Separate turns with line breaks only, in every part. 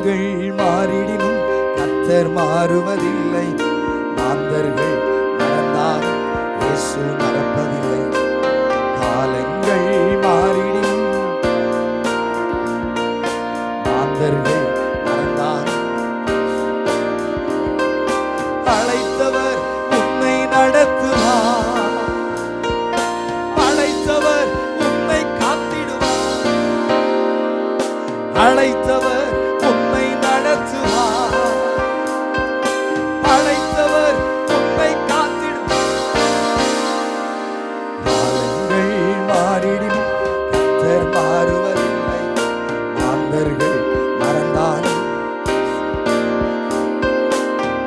காலங்கள் மாறிடினும் கர்த்தர் மாறுவதில்லை. மாந்தர்கள் மறந்தால் இயேசு மறப்பதில்லை. காலங்கள் மாறிடினும் மாந்தர்கள் மறந்தால் அழைத்தவர் உன்னை நடத்துவார். அழைத்தவர் உன்னை காத்திடுவார். அழைத்தவர் உன்னை நடத்துவார். அழைத்தவர் உன்னை காத்திடுவார். காலங்கள் மாறிடினும் கர்த்தர் மாறுவதில்லை. மாந்தர்கள் மறந்தாலும்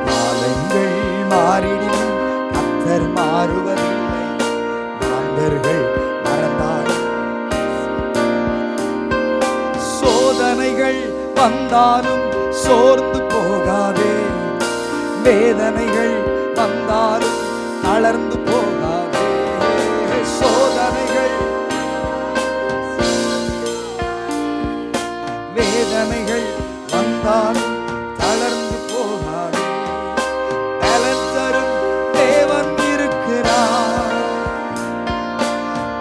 காலங்கள் மாறிடினும் கர்த்தர் மாறுவதில்லை. மாந்தர்கள் மறந்தாலும் சோதனைகள் வந்தாலும் சோர்ந்து போகாதே. வேதனைகள் வந்தாலும் தளர்ந்து போகாதே. சோதனைகள் வேதனைகள் வந்தாலும் தளர்ந்து போகாதே. பலன் தரும் தேவன் இருக்கிறார்.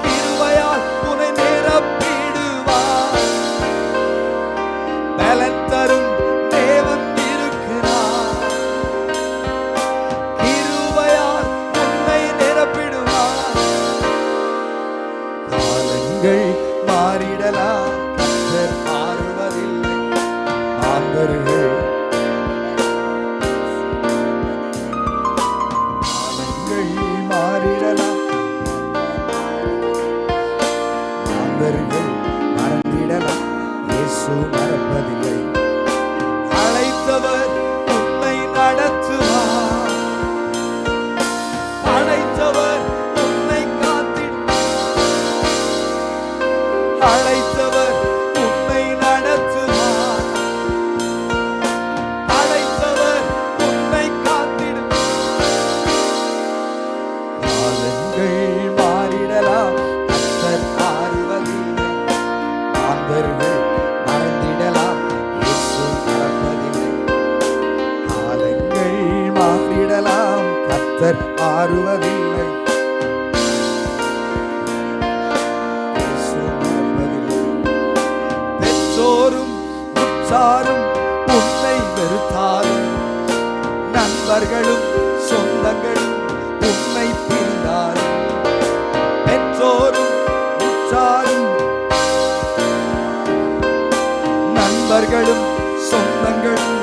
கிருபையால் உன்னை நிரப்பிடுவார். பலன் தரும் தேவன் இருக்கிறார். கிருபையால் உன்னை நிரப்பிடுவார். காலங்கள் மாறிடலாம் கர்த்தர் மாறுவதில்லை. மாந்தர்கள் காலங்கள் மாறிடலாம். மாந்தர்கள் மறந்திடலாம். இயேசு மறப்பதில்லை. அழைத்தவர் உன்னை நடத்துவார். அழைத்தவர் உன்னை காத்திடுவார். அழைத்தவர் உன்னை நடத்துவார். அழைத்தவர் உன்னை காத்திடுவார். காலங்கள் மாறிடலாம் கர்த்தர் மாறுவதில்லை. மாந்தர்கள் மறந்திடலாம். இயேசு மறப்பதில்லை. காலங்கள் மாறிடலாம் கர்த்தர் மாறுவதில்லை. இயேசு மறப்பதில்லை. பெற்றோரும் உற்றாரும் உன்னை வெறுத்தாலும் நண்பர்களும் சொந்தங்களும் உன்னை பிரிந்தாலும் பெற்றோரும் உற்றாரும் நண்பர்களும் சொந்தங்களும்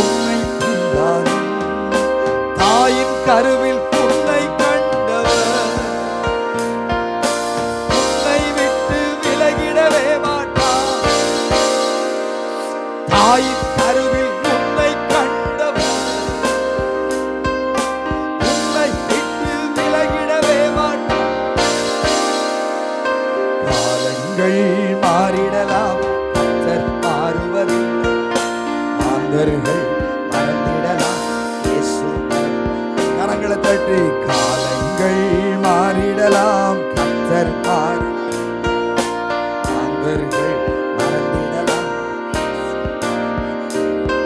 உன்னை பிரிந்தாலும் தாயின் கருவில் உன்னை கண்டவர் உன்னை விட்டு விலகிடவே மாட்டார். தாயின் கருவில் உன்னை கண்டவர் உன்னை விட்டு விலகிடவே மாட்டார். காலங்கள் மாறிடலாம் கர்த்தர் மாறுவதில்லை. மாந்தர்கள் மறந்திடலாம். இயேசு கரங்களை தட்டி